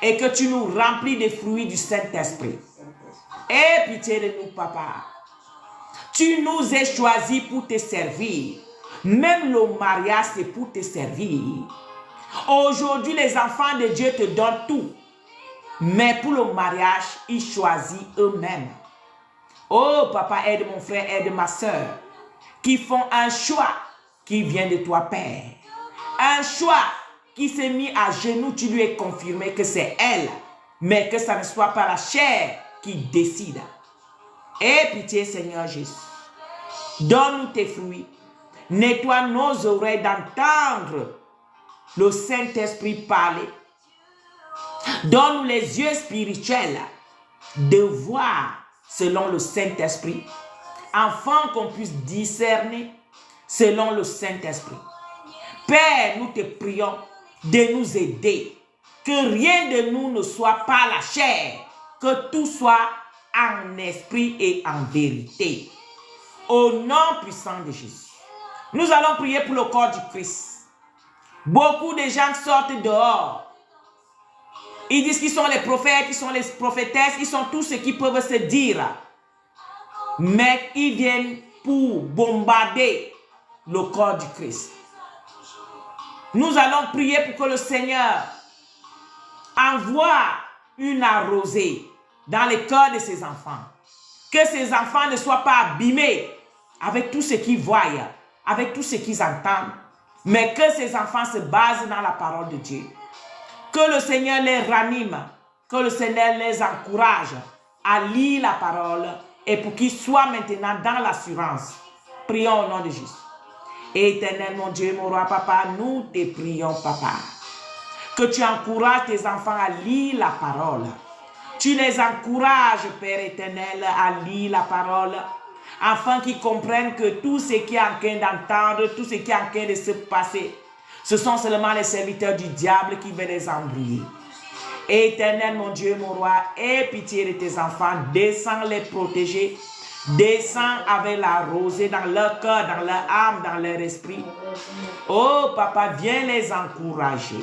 et que tu nous remplis des fruits du Saint-Esprit. Aie pitié de nous, papa. Tu nous as choisis pour te servir. Même le mariage, c'est pour te servir. Aujourd'hui, les enfants de Dieu te donnent tout. Mais pour le mariage, ils choisissent eux-mêmes. Oh, papa, aide mon frère, aide ma soeur, qui font un choix qui vient de toi, Père. Un choix qui s'est mis à genoux, tu lui as confirmé que c'est elle, mais que ça ne soit pas la chair qui décide. Aie pitié, Seigneur Jésus. Donne-nous tes fruits. Nettoie nos oreilles d'entendre le Saint-Esprit parler. Donne-nous les yeux spirituels de voir selon le Saint-Esprit, afin qu'on puisse discerner selon le Saint-Esprit. Père, nous te prions de nous aider. Que rien de nous ne soit par la chair, que tout soit en esprit et en vérité. Au nom puissant de Jésus. Nous allons prier pour le corps du Christ. Beaucoup de gens sortent dehors. Ils disent qu'ils sont les prophètes, ils sont les prophétesses, ils sont tous ceux qui peuvent se dire. Mais ils viennent pour bombarder le corps du Christ. Nous allons prier pour que le Seigneur envoie une arrosée dans les cœurs de ses enfants. Que ces enfants ne soient pas abîmés avec tout ce qu'ils voient, avec tout ce qu'ils entendent, mais que ces enfants se basent dans la parole de Dieu. Que le Seigneur les ranime, que le Seigneur les encourage à lire la parole et pour qu'ils soient maintenant dans l'assurance. Prions au nom de Jésus. Éternel mon Dieu, mon roi, papa, nous te prions, papa. Que tu encourages tes enfants à lire la parole. Tu les encourages, Père éternel, à lire la parole, afin qu'ils comprennent que tout ce qui est en train d'entendre, tout ce qui est en train de se passer, ce sont seulement les serviteurs du diable qui veulent les embrouiller. Éternel, mon Dieu, mon roi, aie pitié de tes enfants, descends les protéger, descends avec la rosée dans leur cœur, dans leur âme, dans leur esprit. Oh, papa, viens les encourager,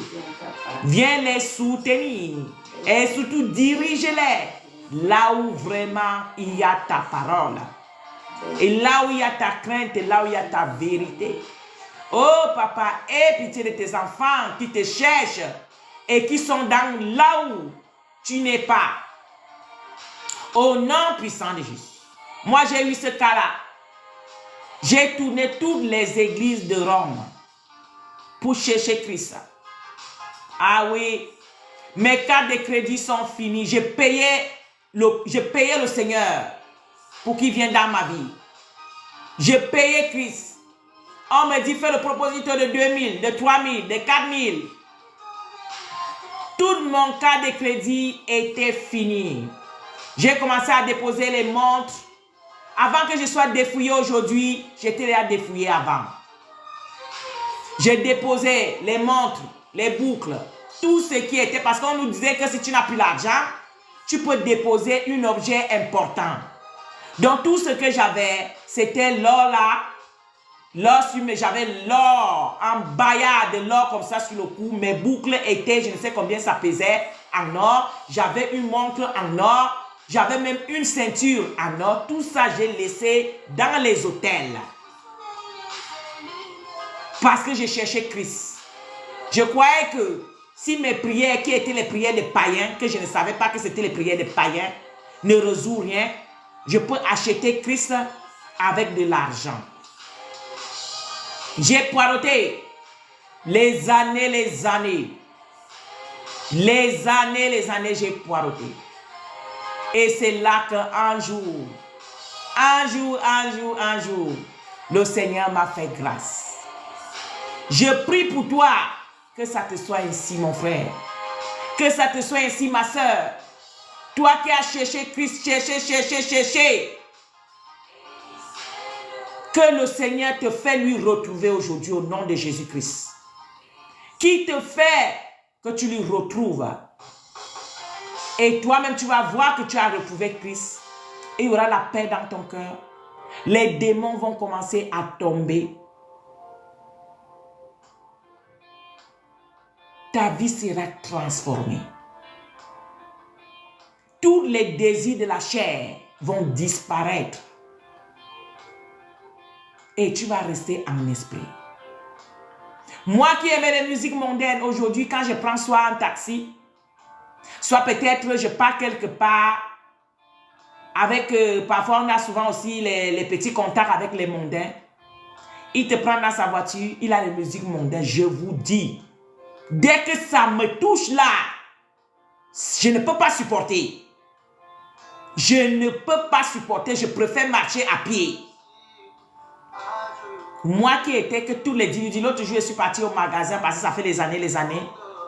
viens les soutenir et surtout dirige-les là où vraiment il y a ta parole. Et là où il y a ta crainte, et là où il y a ta vérité. Oh papa, aie pitié de tes enfants qui te cherchent et qui sont dans là où tu n'es pas. Au nom puissant de Jésus. Moi j'ai eu ce cas-là. J'ai tourné toutes les églises de Rome pour chercher Christ. Ah oui, mes cartes de crédit sont finies. J'ai payé le Seigneur pour qu'il vienne dans ma vie. J'ai payé Christ. On me dit, fais le propositeur de 2000, de 3000, de 4000. Tout mon cas de crédit était fini. J'ai commencé à déposer les montres. Avant que je sois défouillé aujourd'hui, j'étais déjà défouillé avant. J'ai déposé les montres, les boucles, tout ce qui était, parce qu'on nous disait que si tu n'as plus l'argent, tu peux déposer un objet important. Donc tout ce que j'avais, c'était l'or là. J'avais l'or en baillard de l'or comme ça sur le cou. Mes boucles étaient, je ne sais combien ça pesait, en or. J'avais une montre en or. J'avais même une ceinture en or. Tout ça, j'ai laissé dans les hôtels. Parce que je cherchais Christ. Je croyais que si mes prières, qui étaient les prières des païens, que je ne savais pas que c'était les prières des païens, ne résout rien, je peux acheter Christ avec de l'argent. J'ai poireauté les années, j'ai poireauté. Et c'est là qu'un jour, le Seigneur m'a fait grâce. Je prie pour toi que ça te soit ainsi, mon frère. Que ça te soit ainsi, ma soeur. Toi qui as cherché Christ, cherché. Que le Seigneur te fait lui retrouver aujourd'hui au nom de Jésus-Christ. Qui te fait que tu lui retrouves. Et toi-même, tu vas voir que tu as retrouvé Christ. Et il y aura la paix dans ton cœur. Les démons vont commencer à tomber. Ta vie sera transformée. Tous les désirs de la chair vont disparaître. Et tu vas rester en esprit. Moi qui aimais les musiques mondaines, aujourd'hui, quand je prends soit un taxi, soit peut-être je pars quelque part, avec, parfois on a souvent aussi les petits contacts avec les mondains. Il te prend dans sa voiture, il a les musiques mondaines. Je vous dis, dès que ça me touche là, je ne peux pas supporter. Je ne peux pas supporter, je préfère marcher à pied. Moi qui étais que tous les dividis, l'autre jour je suis parti au magasin parce que ça fait des années,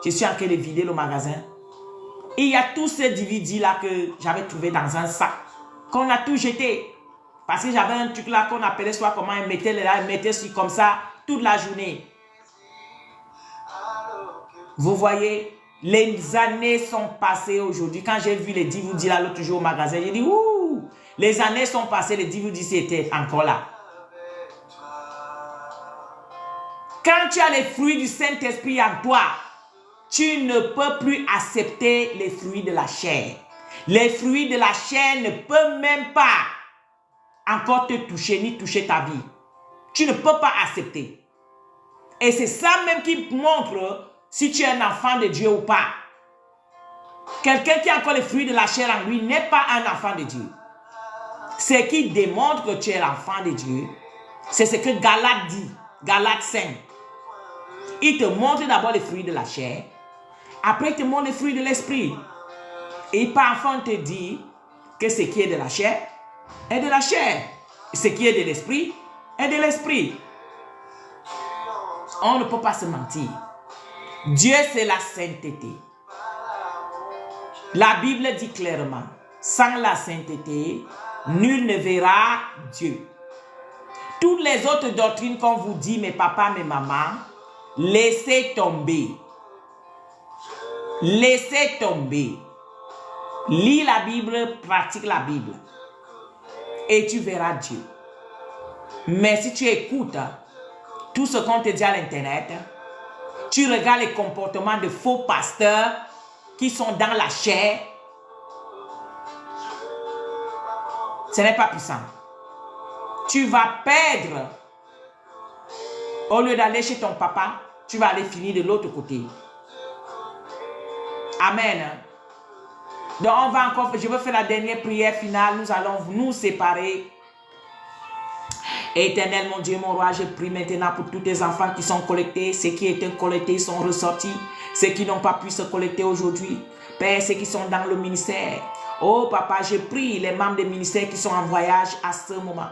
je suis en train de vider le magasin. Et il y a tous ces dividis là que j'avais trouvé dans un sac, qu'on a tout jeté. Parce que j'avais un truc là qu'on appelait soit comment ils mettaient là, ils mettaient sur comme ça toute la journée. Vous voyez, les années sont passées aujourd'hui. Quand j'ai vu les DVD là l'autre jour au magasin, j'ai dit, ouh, les années sont passées, les DVD étaient encore là. Quand tu as les fruits du Saint-Esprit en toi, tu ne peux plus accepter les fruits de la chair. Les fruits de la chair ne peuvent même pas encore te toucher ni toucher ta vie. Tu ne peux pas accepter. Et c'est ça même qui montre si tu es un enfant de Dieu ou pas. Quelqu'un qui a encore les fruits de la chair en lui n'est pas un enfant de Dieu. Ce qui démontre que tu es l'enfant de Dieu, c'est ce que Galate dit, Galate 5. Il te montre d'abord les fruits de la chair, après il te montre les fruits de l'esprit. Et parfois on te dit que ce qui est de la chair est de la chair, ce qui est de l'esprit est de l'esprit. On ne peut pas se mentir. Dieu, c'est la sainteté. La Bible dit clairement, sans la sainteté, nul ne verra Dieu. Toutes les autres doctrines qu'on vous dit, mes papas, mes mamans, laissez tomber. Laissez tomber. Lis la Bible, pratique la Bible. Et tu verras Dieu. Mais si tu écoutes tout ce qu'on te dit à l'internet, tu regardes les comportements de faux pasteurs qui sont dans la chair, ce n'est pas puissant. Tu vas perdre. Au lieu d'aller chez ton papa, tu vas aller finir de l'autre côté. Amen. Donc on va encore, je veux faire la dernière prière finale. Nous allons nous séparer. Éternel, mon Dieu, mon roi, je prie maintenant pour tous tes enfants qui sont collectés. Ceux qui étaient collectés sont ressortis. Ceux qui n'ont pas pu se collecter aujourd'hui. Père, ceux qui sont dans le ministère. Oh papa, je prie les membres des ministères qui sont en voyage à ce moment.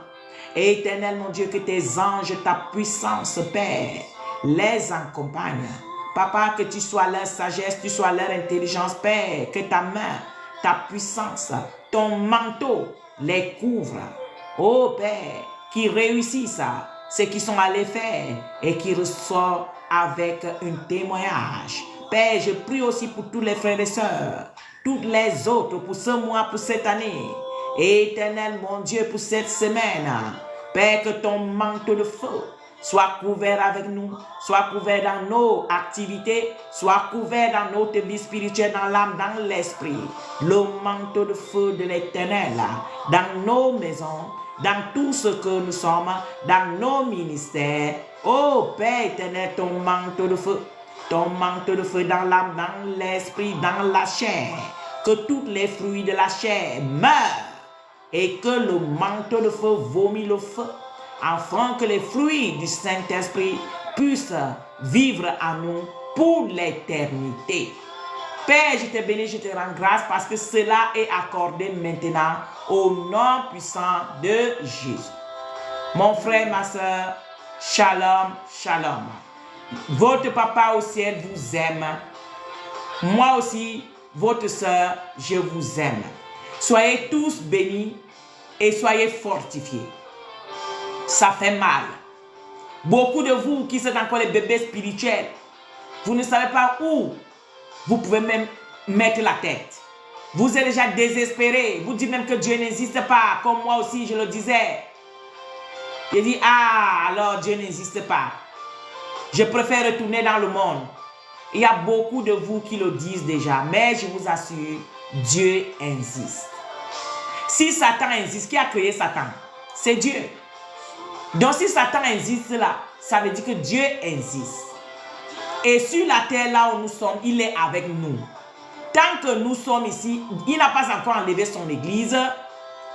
Éternel, mon Dieu, que tes anges, ta puissance, Père, les accompagne. Papa, que tu sois leur sagesse, tu sois leur intelligence, Père. Que ta main, ta puissance, ton manteau les couvre. Oh Père, qui réussissent ce qu'ils sont allés faire et qui ressortent avec un témoignage. Père, je prie aussi pour tous les frères et sœurs, toutes les autres, pour ce mois, pour cette année. Éternel, mon Dieu, pour cette semaine. Père, que ton manteau de feu soit couvert avec nous, soit couvert dans nos activités, soit couvert dans notre vie spirituelle, dans l'âme, dans l'esprit. Le manteau de feu de l'Éternel, dans nos maisons, dans tout ce que nous sommes, dans nos ministères. Oh Père éternel, ton manteau de feu dans l'âme, dans l'esprit, dans la chair. Que tous les fruits de la chair meurent et que le manteau de feu vomit le feu, afin que les fruits du Saint-Esprit puissent vivre en nous pour l'éternité. Père, je te bénis, je te rends grâce parce que cela est accordé maintenant au nom puissant de Jésus. Mon frère, ma soeur, shalom, shalom. Votre papa au ciel vous aime. Moi aussi, votre soeur, je vous aime. Soyez tous bénis et soyez fortifiés. Ça fait mal. Beaucoup de vous qui êtes encore les bébés spirituels, vous ne savez pas où vous pouvez même mettre la tête. Vous êtes déjà désespéré. Vous dites même que Dieu n'existe pas. Comme moi aussi, je le disais. J'ai dit, ah, alors Dieu n'existe pas. Je préfère retourner dans le monde. Il y a beaucoup de vous qui le disent déjà. Mais je vous assure, Dieu existe. Si Satan existe, qui a créé Satan? C'est Dieu. Donc si Satan existe là, ça veut dire que Dieu existe. Et sur la terre là où nous sommes, il est avec nous. Tant que nous sommes ici, il n'a pas encore enlevé son église.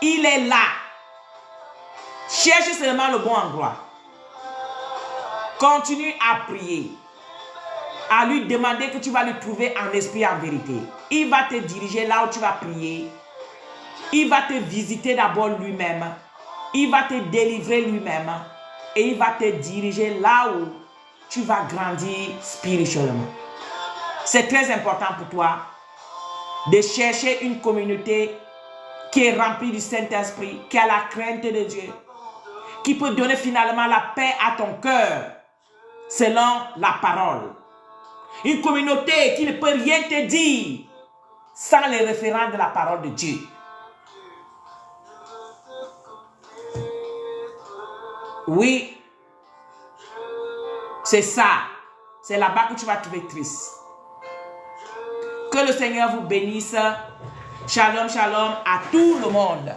Il est là. Cherche seulement le bon endroit. Continue à prier. À lui demander que tu vas le trouver en esprit, en vérité. Il va te diriger là où tu vas prier. Il va te visiter d'abord lui-même. Il va te délivrer lui-même. Et il va te diriger là où tu vas grandir spirituellement. C'est très important pour toi de chercher une communauté qui est remplie du Saint-Esprit, qui a la crainte de Dieu, qui peut donner finalement la paix à ton cœur selon la parole. Une communauté qui ne peut rien te dire sans les référents de la parole de Dieu. Oui, c'est ça. C'est là-bas que tu vas trouver triste. Que le Seigneur vous bénisse. Shalom, shalom à tout le monde.